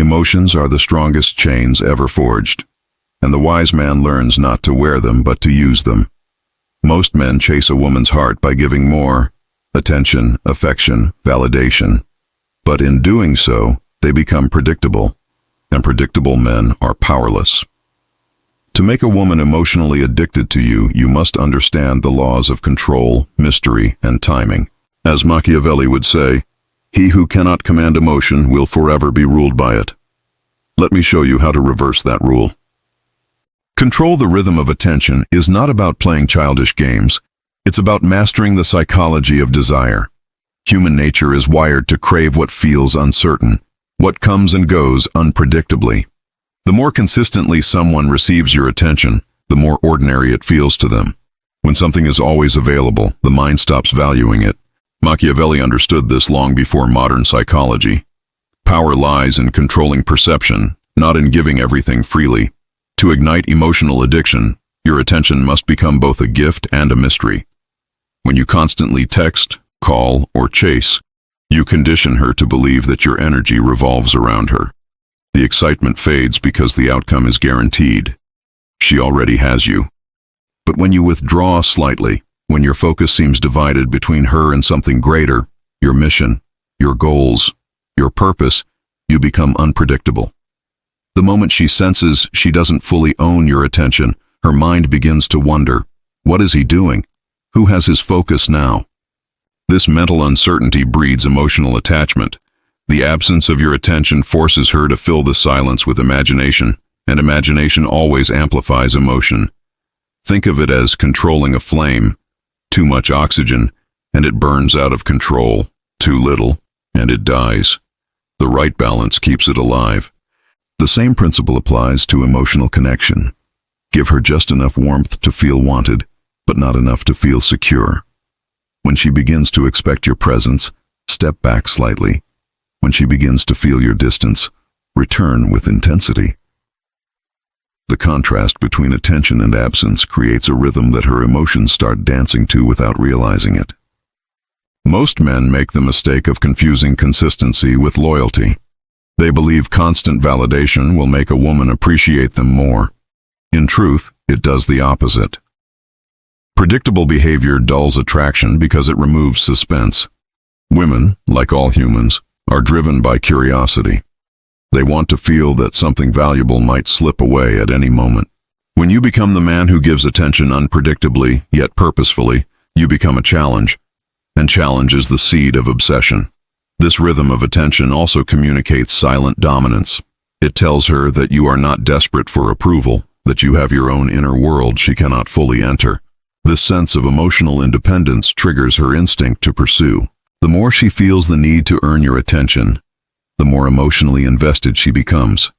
Emotions are the strongest chains ever forged, and the wise man learns not to wear them but to use them. Most men chase a woman's heart by giving more attention, affection, validation. But in doing so, they become predictable, and predictable men are powerless. To make a woman emotionally addicted to you, you must understand the laws of control, mystery, and timing. As Machiavelli would say, "He who cannot command emotion will forever be ruled by it." Let me show you how to reverse that rule. Control the rhythm of attention is not about playing childish games. It's about mastering the psychology of desire. Human nature is wired to crave what feels uncertain, what comes and goes unpredictably. The more consistently someone receives your attention, the more ordinary it feels to them. When something is always available, the mind stops valuing it. Machiavelli understood this long before modern psychology. Power lies in controlling perception, not in giving everything freely. To ignite emotional addiction, your attention must become both a gift and a mystery. When you constantly text, call, or chase, you condition her to believe that your energy revolves around her. The excitement fades because the outcome is guaranteed. She already has you. But when you withdraw slightly, when your focus seems divided between her and something greater, your mission, your goals, your purpose, you become unpredictable. The moment she senses she doesn't fully own your attention, her mind begins to wonder, what is he doing? Who has his focus now? This mental uncertainty breeds emotional attachment. The absence of your attention forces her to fill the silence with imagination, and imagination always amplifies emotion. Think of it as controlling a flame. Too much oxygen, and it burns out of control. Too little, and it dies. The right balance keeps it alive. The same principle applies to emotional connection. Give her just enough warmth to feel wanted, but not enough to feel secure. When she begins to expect your presence, step back slightly. When she begins to feel your distance, return with intensity. The contrast between attention and absence creates a rhythm that her emotions start dancing to without realizing it. Most men make the mistake of confusing consistency with loyalty. They believe constant validation will make a woman appreciate them more. In truth, it does the opposite. Predictable behavior dulls attraction because it removes suspense. Women, like all humans, are driven by curiosity. They want to feel that something valuable might slip away at any moment. When you become the man who gives attention unpredictably, yet purposefully, you become a challenge, and challenge is the seed of obsession. This rhythm of attention also communicates silent dominance. It tells her that you are not desperate for approval, that you have your own inner world she cannot fully enter. This sense of emotional independence triggers her instinct to pursue. The more she feels the need to earn your attention, the more emotionally invested she becomes.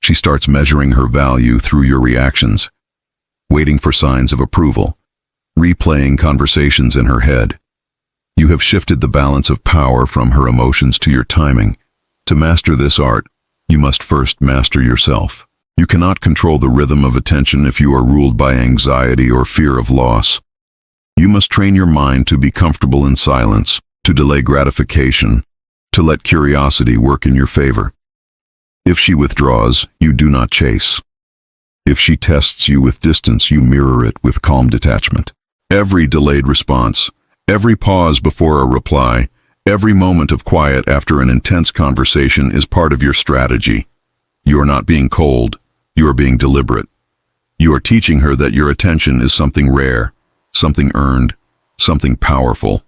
She starts measuring her value through your reactions, waiting for signs of approval, replaying conversations in her head. You have shifted the balance of power from her emotions to your timing. To master this art, you must first master yourself. You cannot control the rhythm of attention if you are ruled by anxiety or fear of loss. You must train your mind to be comfortable in silence, to delay gratification, to let curiosity work in your favor. If she withdraws, you do not chase. If she tests you with distance, you mirror it with calm detachment. Every delayed response, every pause before a reply, every moment of quiet after an intense conversation is part of your strategy. You are not being cold, you are being deliberate. You are teaching her that your attention is something rare, something earned, something powerful.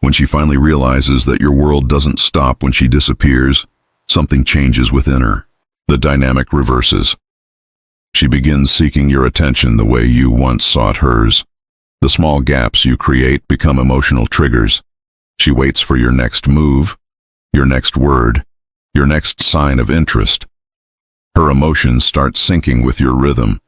When she finally realizes that your world doesn't stop when she disappears, something changes within her. The dynamic reverses. She begins seeking your attention the way you once sought hers. The small gaps you create become emotional triggers. She waits for your next move, your next word, your next sign of interest. Her emotions start syncing with your rhythm,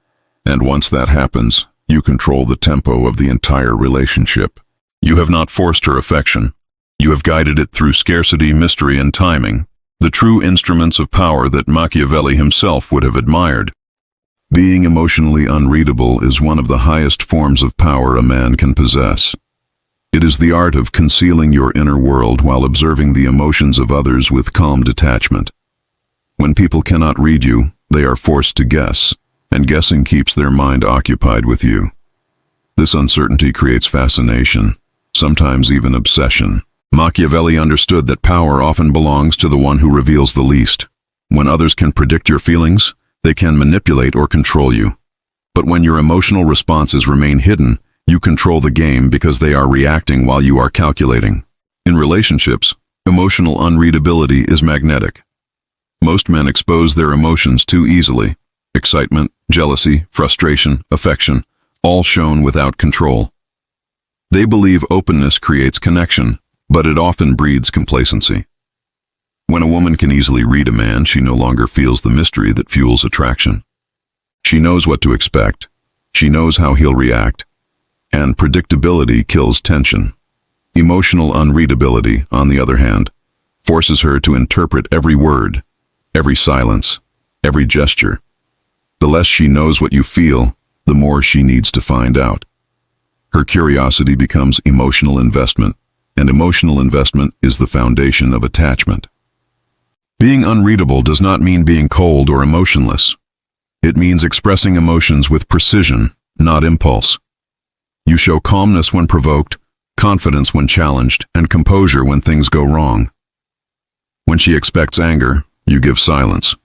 and once that happens, you control the tempo of the entire relationship. You have not forced her affection. You have guided it through scarcity, mystery, and timing, the true instruments of power that Machiavelli himself would have admired. Being emotionally unreadable is one of the highest forms of power a man can possess. It is the art of concealing your inner world while observing the emotions of others with calm detachment. When people cannot read you, they are forced to guess, and guessing keeps their mind occupied with you. This uncertainty creates fascination, sometimes even obsession. Machiavelli understood that power often belongs to the one who reveals the least. When others can predict your feelings, they can manipulate or control you. But when your emotional responses remain hidden, you control the game because they are reacting while you are calculating. In relationships, emotional unreadability is magnetic. Most men expose their emotions too easily. Excitement, jealousy, frustration, affection, all shown without control. They believe openness creates connection, but it often breeds complacency. When a woman can easily read a man, she no longer feels the mystery that fuels attraction. She knows what to expect. She knows how he'll react. And predictability kills tension. Emotional unreadability, on the other hand, forces her to interpret every word, every silence, every gesture. The less she knows what you feel, the more she needs to find out. Her curiosity becomes emotional investment, and emotional investment is the foundation of attachment. Being unreadable does not mean being cold or emotionless. It means expressing emotions with precision, not impulse. You show calmness when provoked, confidence when challenged, and composure when things go wrong. When she expects anger, you give silence.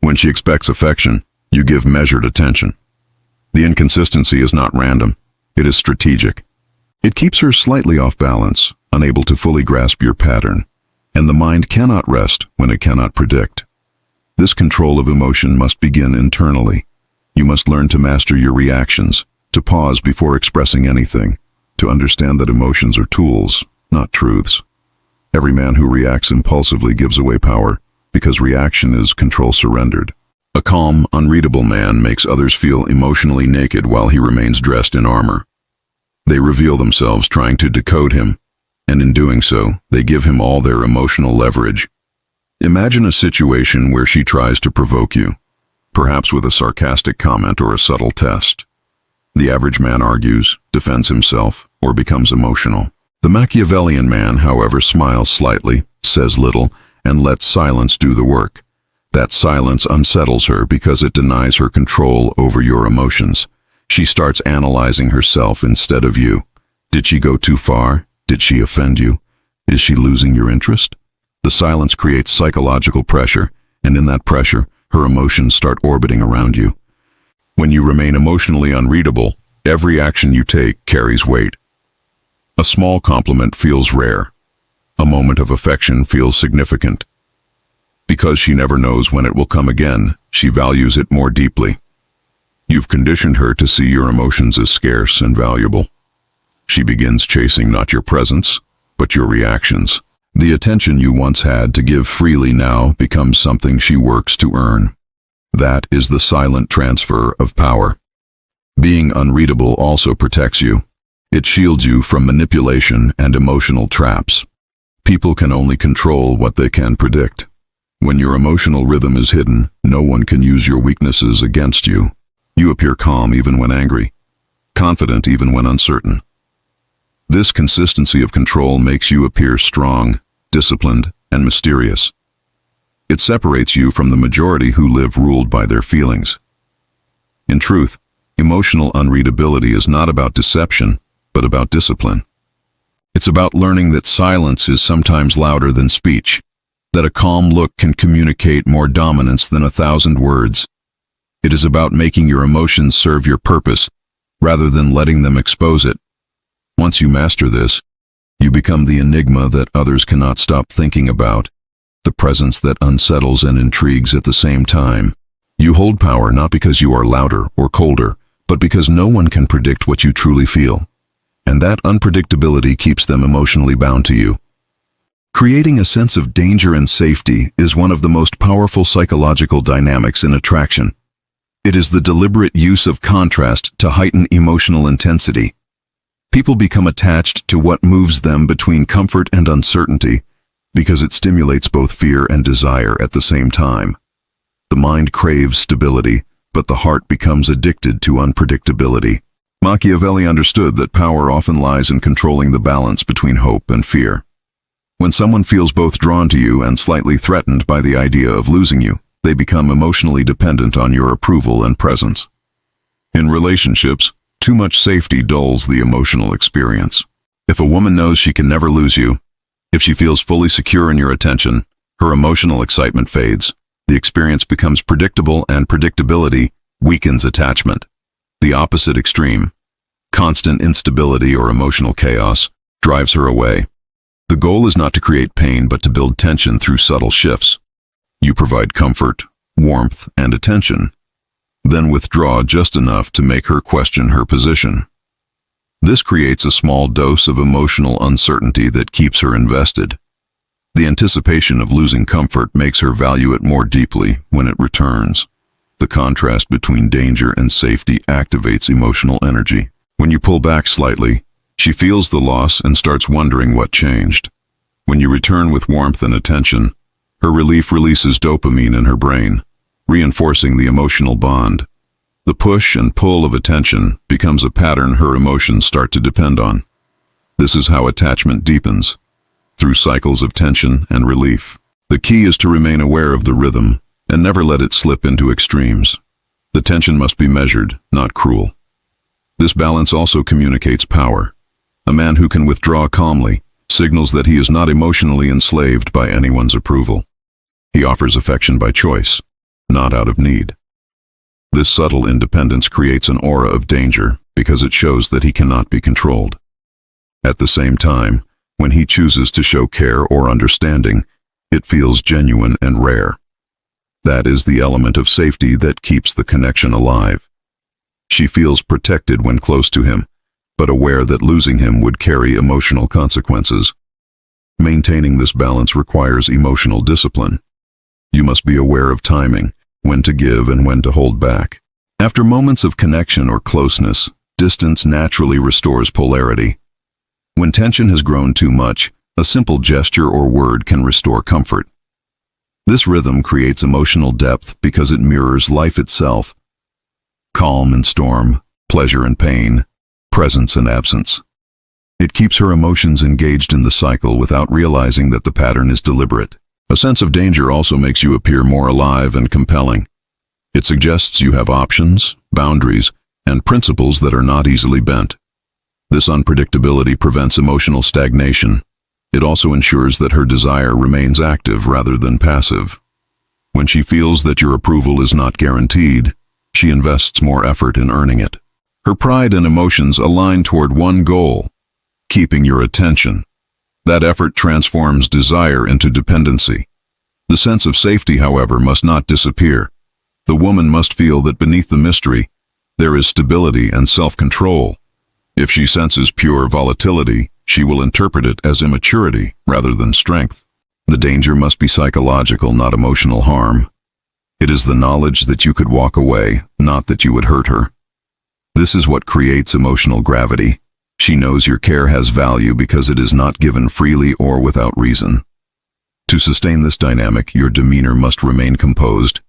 When she expects affection, you give measured attention. The inconsistency is not random. It is strategic. It keeps her slightly off balance, unable to fully grasp your pattern, and the mind cannot rest when it cannot predict. This control of emotion must begin internally. You must learn to master your reactions, to pause before expressing anything, to understand that emotions are tools, not truths. Every man who reacts impulsively gives away power, because reaction is control surrendered. A calm, unreadable man makes others feel emotionally naked while he remains dressed in armor. They reveal themselves trying to decode him, and in doing so, they give him all their emotional leverage. Imagine a situation where she tries to provoke you, perhaps with a sarcastic comment or a subtle test. The average man argues, defends himself, or becomes emotional. The Machiavellian man, however, smiles slightly, says little, and lets silence do the work. That silence unsettles her because it denies her control over your emotions. She starts analyzing herself instead of you. Did she go too far? Did she offend you? Is she losing your interest? The silence creates psychological pressure, and in that pressure, her emotions start orbiting around you. When you remain emotionally unreadable, every action you take carries weight. A small compliment feels rare. A moment of affection feels significant. Because she never knows when it will come again, she values it more deeply. You've conditioned her to see your emotions as scarce and valuable. She begins chasing not your presence, but your reactions. The attention you once had to give freely now becomes something she works to earn. That is the silent transfer of power. Being unreadable also protects you. It shields you from manipulation and emotional traps. People can only control what they can predict. When your emotional rhythm is hidden, no one can use your weaknesses against you. You appear calm even when angry, confident even when uncertain. This consistency of control makes you appear strong, disciplined, and mysterious. It separates you from the majority who live ruled by their feelings. In truth, emotional unreadability is not about deception, but about discipline. It's about learning that silence is sometimes louder than speech, that a calm look can communicate more dominance than 1,000 words. It is about making your emotions serve your purpose, rather than letting them expose it. Once you master this, you become the enigma that others cannot stop thinking about, the presence that unsettles and intrigues at the same time. You hold power not because you are louder or colder, but because no one can predict what you truly feel. And that unpredictability keeps them emotionally bound to you. Creating a sense of danger and safety is one of the most powerful psychological dynamics in attraction. It is the deliberate use of contrast to heighten emotional intensity. People become attached to what moves them between comfort and uncertainty because it stimulates both fear and desire at the same time. The mind craves stability, but the heart becomes addicted to unpredictability. Machiavelli understood that power often lies in controlling the balance between hope and fear. When someone feels both drawn to you and slightly threatened by the idea of losing you, they become emotionally dependent on your approval and presence. In relationships, too much safety dulls the emotional experience. If a woman knows she can never lose you, if she feels fully secure in your attention, her emotional excitement fades. The experience becomes predictable, and predictability weakens attachment. The opposite extreme, constant instability or emotional chaos, drives her away. The goal is not to create pain, but to build tension through subtle shifts. You provide comfort, warmth, and attention, then withdraw just enough to make her question her position. This creates a small dose of emotional uncertainty that keeps her invested. The anticipation of losing comfort makes her value it more deeply when it returns. The contrast between danger and safety activates emotional energy. When you pull back slightly, she feels the loss and starts wondering what changed. When you return with warmth and attention, her relief releases dopamine in her brain, reinforcing the emotional bond. The push and pull of attention becomes a pattern her emotions start to depend on. This is how attachment deepens, through cycles of tension and relief. The key is to remain aware of the rhythm and never let it slip into extremes. The tension must be measured, not cruel. This balance also communicates power. A man who can withdraw calmly signals that he is not emotionally enslaved by anyone's approval. He offers affection by choice, not out of need. This subtle independence creates an aura of danger because it shows that he cannot be controlled. At the same time, when he chooses to show care or understanding, it feels genuine and rare. That is the element of safety that keeps the connection alive. She feels protected when close to him, but aware that losing him would carry emotional consequences. Maintaining this balance requires emotional discipline. You must be aware of timing, when to give and when to hold back. After moments of connection or closeness, distance naturally restores polarity. When tension has grown too much, a simple gesture or word can restore comfort. This rhythm creates emotional depth because it mirrors life itself. Calm and storm, pleasure and pain, presence and absence. It keeps her emotions engaged in the cycle without realizing that the pattern is deliberate. A sense of danger also makes you appear more alive and compelling. It suggests you have options, boundaries, and principles that are not easily bent. This unpredictability prevents emotional stagnation. It also ensures that her desire remains active rather than passive. When she feels that your approval is not guaranteed, she invests more effort in earning it. Her pride and emotions align toward one goal, keeping your attention. That effort transforms desire into dependency. The sense of safety, however, must not disappear. The woman must feel that beneath the mystery, there is stability and self-control. If she senses pure volatility, she will interpret it as immaturity rather than strength. The danger must be psychological, not emotional harm. It is the knowledge that you could walk away, not that you would hurt her. This is what creates emotional gravity. She knows your care has value because it is not given freely or without reason. To sustain this dynamic, your demeanor must remain composed.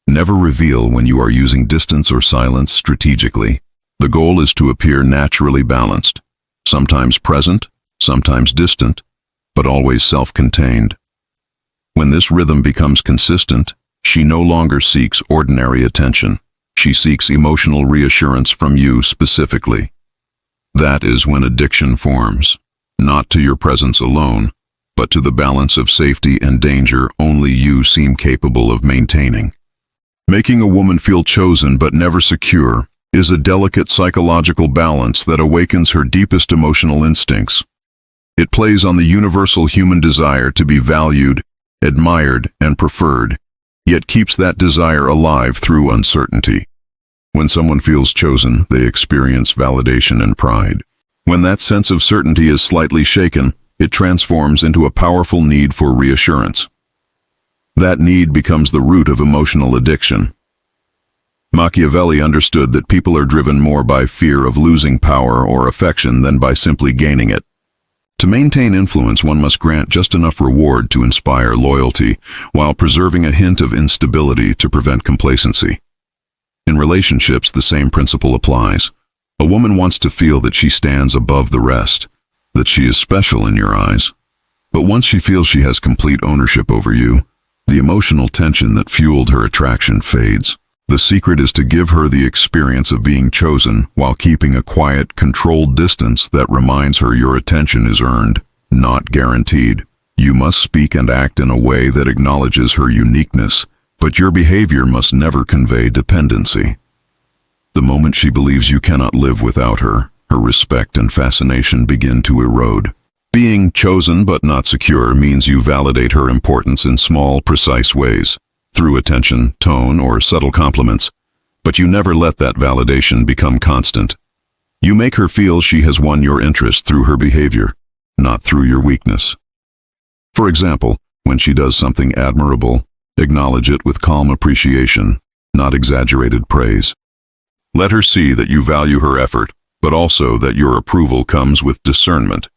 Never reveal when you are using distance or silence strategically. The goal is to appear naturally balanced, sometimes present, sometimes distant, but always self-contained. When this rhythm becomes consistent, she no longer seeks ordinary attention. She seeks emotional reassurance from you specifically. That is when addiction forms, not to your presence alone, but to the balance of safety and danger only you seem capable of maintaining. Making a woman feel chosen but never secure is a delicate psychological balance that awakens her deepest emotional instincts. It plays on the universal human desire to be valued, admired, and preferred, yet keeps that desire alive through uncertainty. When someone feels chosen, they experience validation and pride. When that sense of certainty is slightly shaken, it transforms into a powerful need for reassurance. That need becomes the root of emotional addiction. Machiavelli understood that people are driven more by fear of losing power or affection than by simply gaining it. To maintain influence, one must grant just enough reward to inspire loyalty, while preserving a hint of instability to prevent complacency. In relationships, the same principle applies. A woman wants to feel that she stands above the rest, that she is special in your eyes. But once she feels she has complete ownership over you, The emotional tension that fueled her attraction fades. The secret is to give her the experience of being chosen while keeping a quiet, controlled distance that reminds her your attention is earned, not guaranteed. You must speak and act in a way that acknowledges her uniqueness, but your behavior must never convey dependency. The moment she believes you cannot live without her, her respect and fascination begin to erode. Being chosen but not secure means you validate her importance in small, precise ways, through attention, tone, or subtle compliments, but you never let that validation become constant. You make her feel she has won your interest through her behavior, not through your weakness. For example, when she does something admirable, acknowledge it with calm appreciation, not exaggerated praise. Let her see that you value her effort, but also that your approval comes with discernment.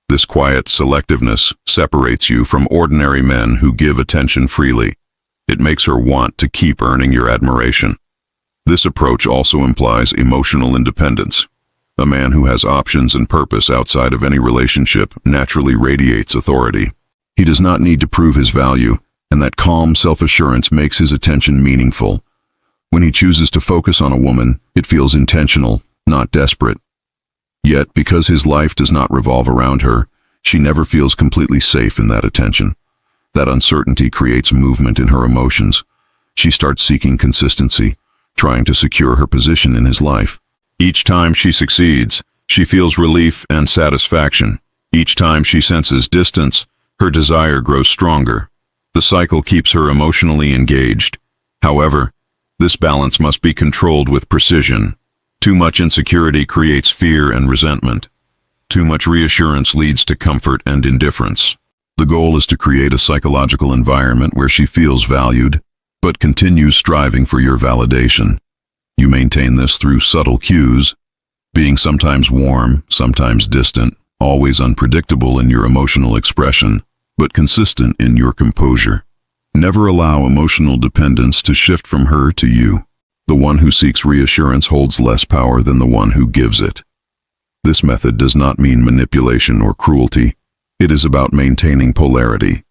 This quiet selectiveness separates you from ordinary men who give attention freely. It makes her want to keep earning your admiration. This approach also implies emotional independence. A man who has options and purpose outside of any relationship naturally radiates authority. He does not need to prove his value, and that calm self-assurance makes his attention meaningful. When he chooses to focus on a woman, it feels intentional, not desperate. Yet, because his life does not revolve around her, she never feels completely safe in that attention. That uncertainty creates movement in her emotions. She starts seeking consistency, trying to secure her position in his life. Each time she succeeds, she feels relief and satisfaction. Each time she senses distance, her desire grows stronger. The cycle keeps her emotionally engaged. However, this balance must be controlled with precision. Too much insecurity creates fear and resentment. Too much reassurance leads to comfort and indifference. The goal is to create a psychological environment where she feels valued, but continues striving for your validation. You maintain this through subtle cues, being sometimes warm, sometimes distant, always unpredictable in your emotional expression, but consistent in your composure. Never allow emotional dependence to shift from her to you. The one who seeks reassurance holds less power than the one who gives it. This method does not mean manipulation or cruelty. It is about maintaining polarity.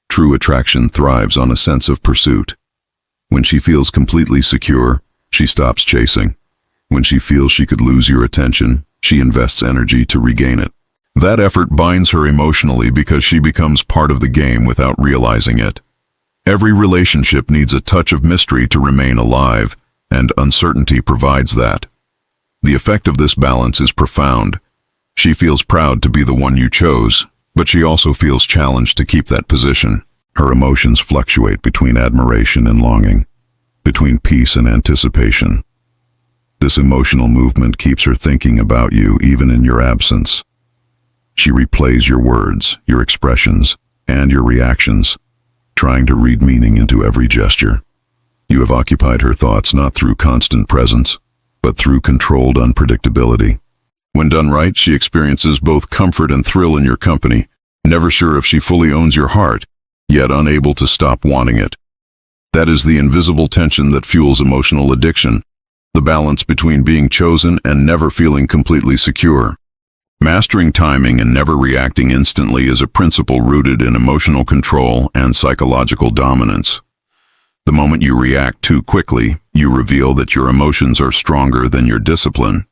True attraction thrives on a sense of pursuit. When she feels completely secure, she stops chasing. When she feels she could lose your attention, she invests energy to regain it. That effort binds her emotionally because she becomes part of the game without realizing it. Every relationship needs a touch of mystery to remain alive, and uncertainty provides that. The effect of this balance is profound. She feels proud to be the one you chose, but she also feels challenged to keep that position. Her emotions fluctuate between admiration and longing, between peace and anticipation. This emotional movement keeps her thinking about you even in your absence. She replays your words, your expressions, and your reactions, trying to read meaning into every gesture. You have occupied her thoughts not through constant presence, but through controlled unpredictability. When done right, she experiences both comfort and thrill in your company, never sure if she fully owns your heart, yet unable to stop wanting it. That is the invisible tension that fuels emotional addiction, the balance between being chosen and never feeling completely secure. Mastering timing and never reacting instantly is a principle rooted in emotional control and psychological dominance. The moment you react too quickly, you reveal that your emotions are stronger than your discipline.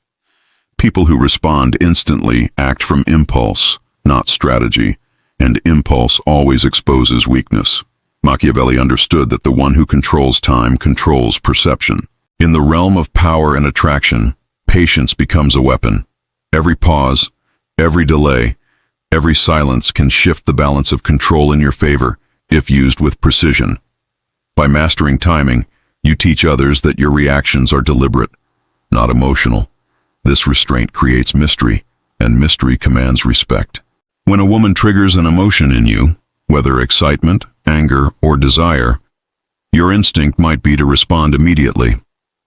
People who respond instantly act from impulse, not strategy, and impulse always exposes weakness. Machiavelli understood that the one who controls time controls perception. In the realm of power and attraction, patience becomes a weapon. Every pause, every delay, every silence can shift the balance of control in your favor if used with precision. By mastering timing, you teach others that your reactions are deliberate, not emotional. This restraint creates mystery, and mystery commands respect. When a woman triggers an emotion in you, whether excitement, anger, or desire, your instinct might be to respond immediately.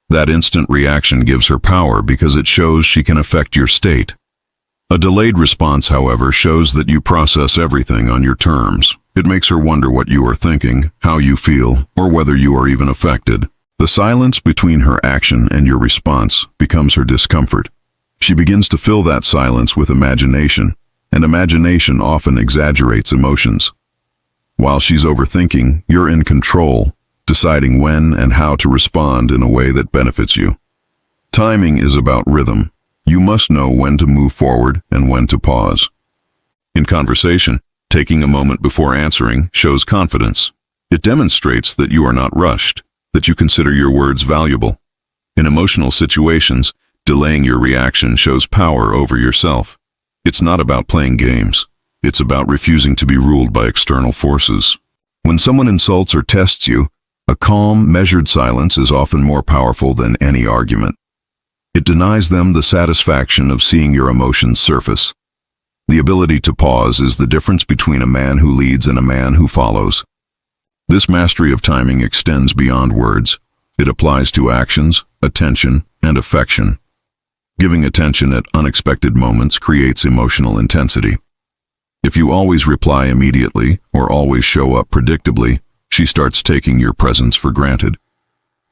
That instant reaction gives her power because it shows she can affect your state. A delayed response, however, shows that you process everything on your terms. It makes her wonder what you are thinking, how you feel, or whether you are even affected. The silence between her action and your response becomes her discomfort. She begins to fill that silence with imagination, and imagination often exaggerates emotions. While she's overthinking, you're in control, deciding when and how to respond in a way that benefits you. Timing is about rhythm. You must know when to move forward and when to pause. In conversation, taking a moment before answering shows confidence. It demonstrates that you are not rushed, that you consider your words valuable. In emotional situations, delaying your reaction shows power over yourself. It's not about playing games. It's about refusing to be ruled by external forces. When someone insults or tests you, a calm, measured silence is often more powerful than any argument. It denies them the satisfaction of seeing your emotions surface. The ability to pause is the difference between a man who leads and a man who follows. This mastery of timing extends beyond words. It applies to actions, attention, and affection. Giving attention at unexpected moments creates emotional intensity. If you always reply immediately or always show up predictably, she starts taking your presence for granted.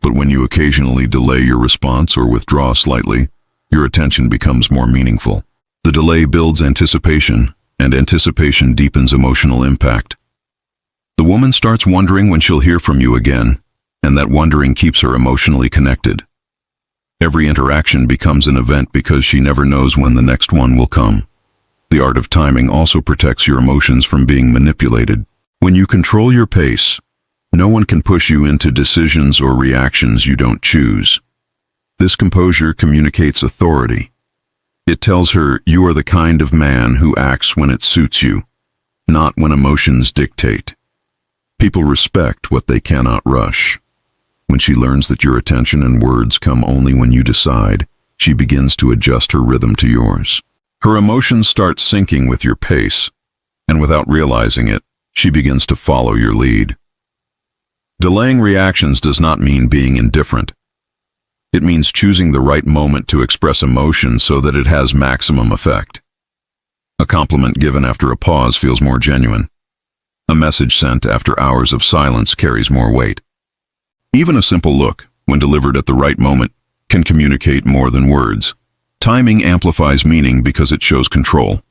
But when you occasionally delay your response or withdraw slightly, your attention becomes more meaningful. The delay builds anticipation, and anticipation deepens emotional impact. The woman starts wondering when she'll hear from you again, and that wondering keeps her emotionally connected. Every interaction becomes an event because she never knows when the next one will come. The art of timing also protects your emotions from being manipulated. When you control your pace, no one can push you into decisions or reactions you don't choose. This composure communicates authority. It tells her you are the kind of man who acts when it suits you, not when emotions dictate. People respect what they cannot rush. When she learns that your attention and words come only when you decide, she begins to adjust her rhythm to yours. Her emotions start syncing with your pace, and without realizing it, she begins to follow your lead. Delaying reactions does not mean being indifferent. It means choosing the right moment to express emotion so that it has maximum effect. A compliment given after a pause feels more genuine. A message sent after hours of silence carries more weight. Even a simple look, when delivered at the right moment, can communicate more than words. Timing amplifies meaning because it shows control.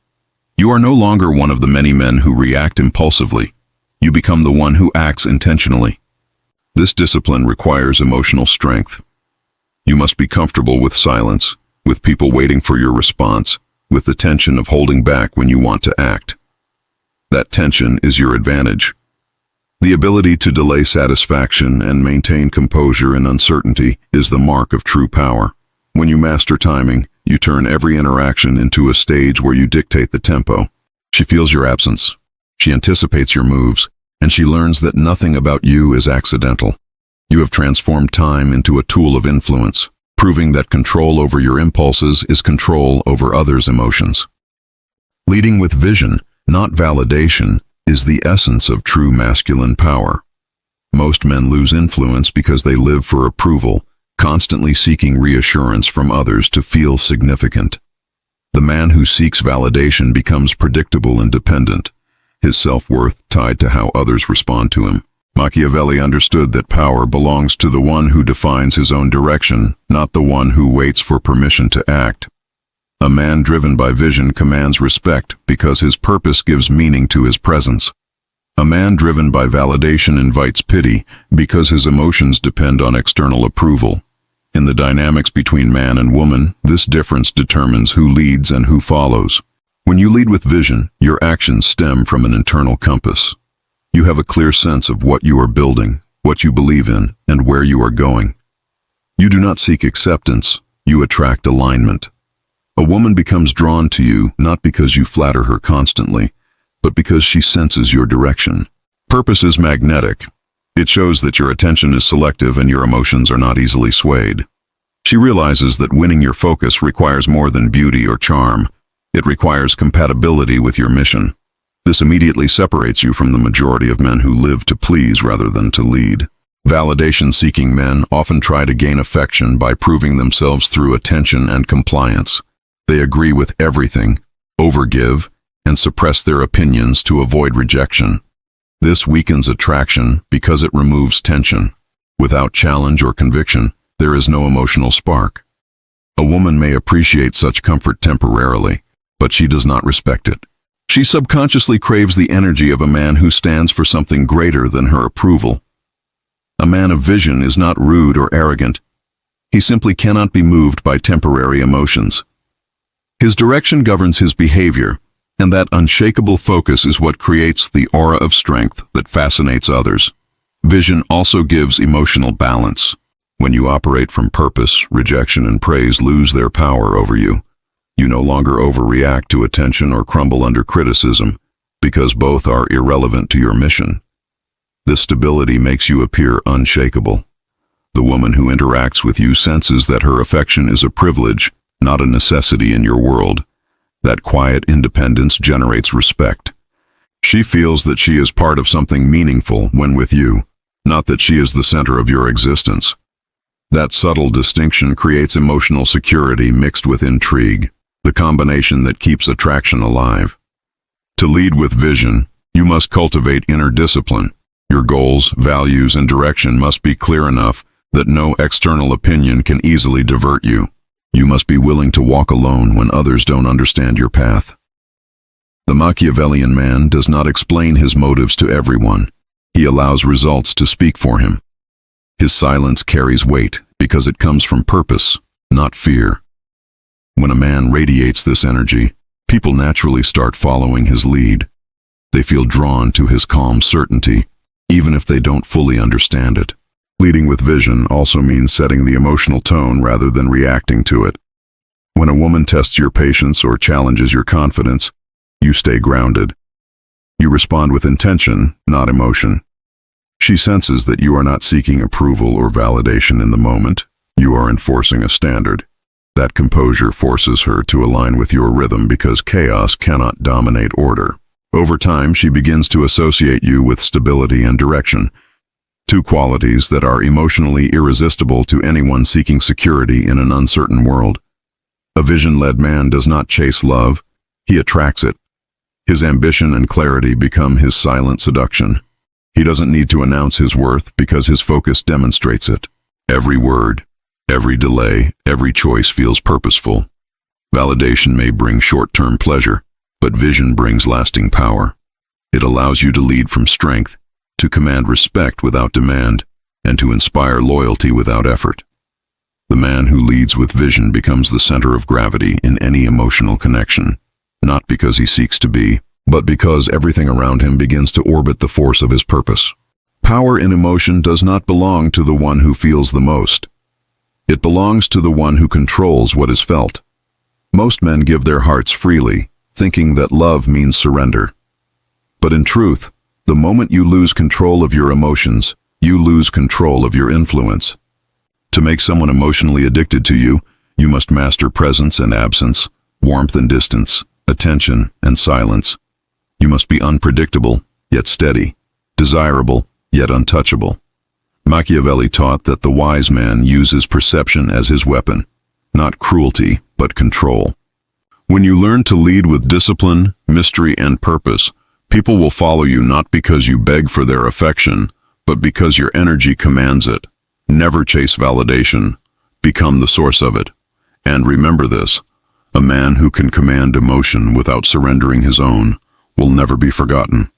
You are no longer one of the many men who react impulsively. You become the one who acts intentionally. This discipline requires emotional strength. You must be comfortable with silence, with people waiting for your response, with the tension of holding back when you want to act. That tension is your advantage. The ability to delay satisfaction and maintain composure in uncertainty is the mark of true power. When you master timing, you turn every interaction into a stage where you dictate the tempo. She feels your absence. She anticipates your moves, and she learns that nothing about you is accidental. You have transformed time into a tool of influence, proving that control over your impulses is control over others' emotions. Leading with vision, not validation, is the essence of true masculine power. Most men lose influence because they live for approval, constantly seeking reassurance from others to feel significant. The man who seeks validation becomes predictable and dependent, his self-worth tied to how others respond to him. Machiavelli understood that power belongs to the one who defines his own direction, not the one who waits for permission to act. A man driven by vision commands respect because his purpose gives meaning to his presence. A man driven by validation invites pity because his emotions depend on external approval. In the dynamics between man and woman, this difference determines who leads and who follows. When you lead with vision, your actions stem from an internal compass. You have a clear sense of what you are building, what you believe in, and where you are going. You do not seek acceptance, you attract alignment. A woman becomes drawn to you not because you flatter her constantly, but because she senses your direction. Purpose is magnetic. It shows that your attention is selective and your emotions are not easily swayed. She realizes that winning your focus requires more than beauty or charm. It requires compatibility with your mission. This immediately separates you from the majority of men who live to please rather than to lead. Validation-seeking men often try to gain affection by proving themselves through attention and compliance. They agree with everything, overgive, and suppress their opinions to avoid rejection. This weakens attraction because it removes tension. Without challenge or conviction, there is no emotional spark. A woman may appreciate such comfort temporarily, but she does not respect it. She subconsciously craves the energy of a man who stands for something greater than her approval. A man of vision is not rude or arrogant. He simply cannot be moved by temporary emotions. His direction governs his behavior, and that unshakable focus is what creates the aura of strength that fascinates others. Vision also gives emotional balance. When you operate from purpose, rejection and praise lose their power over you. You no longer overreact to attention or crumble under criticism, because both are irrelevant to your mission. This stability makes you appear unshakable. The woman who interacts with you senses that her affection is a privilege, not a necessity in your world. That quiet independence generates respect. She feels that she is part of something meaningful when with you, not that she is the center of your existence. That subtle distinction creates emotional security mixed with intrigue, the combination that keeps attraction alive. To lead with vision, you must cultivate inner discipline. Your goals, values, and direction must be clear enough that no external opinion can easily divert you. You must be willing to walk alone when others don't understand your path. The Machiavellian man does not explain his motives to everyone. He allows results to speak for him. His silence carries weight because it comes from purpose, not fear. When a man radiates this energy, people naturally start following his lead. They feel drawn to his calm certainty, even if they don't fully understand it. Leading with vision also means setting the emotional tone rather than reacting to it. When a woman tests your patience or challenges your confidence, you stay grounded. You respond with intention, not emotion. She senses that you are not seeking approval or validation in the moment. You are enforcing a standard. That composure forces her to align with your rhythm because chaos cannot dominate order. Over time, she begins to associate you with stability and direction, two qualities that are emotionally irresistible to anyone seeking security in an uncertain world. A vision-led man does not chase love, he attracts it. His ambition and clarity become his silent seduction. He doesn't need to announce his worth because his focus demonstrates it. Every word, every delay, every choice feels purposeful. Validation may bring short-term pleasure, but vision brings lasting power. It allows you to lead from strength, to command respect without demand, and to inspire loyalty without effort. The man who leads with vision becomes the center of gravity in any emotional connection, not because he seeks to be, but because everything around him begins to orbit the force of his purpose. Power in emotion does not belong to the one who feels the most. It belongs to the one who controls what is felt. Most men give their hearts freely, thinking that love means surrender. But in truth, the moment you lose control of your emotions, you lose control of your influence. To make someone emotionally addicted to you, you must master presence and absence, warmth and distance, attention and silence. You must be unpredictable, yet steady, desirable, yet untouchable. Machiavelli taught that the wise man uses perception as his weapon, not cruelty, but control. When you learn to lead with discipline, mystery, and purpose, people will follow you not because you beg for their affection, but because your energy commands it. Never chase validation. Become the source of it. And remember this, a man who can command emotion without surrendering his own will never be forgotten.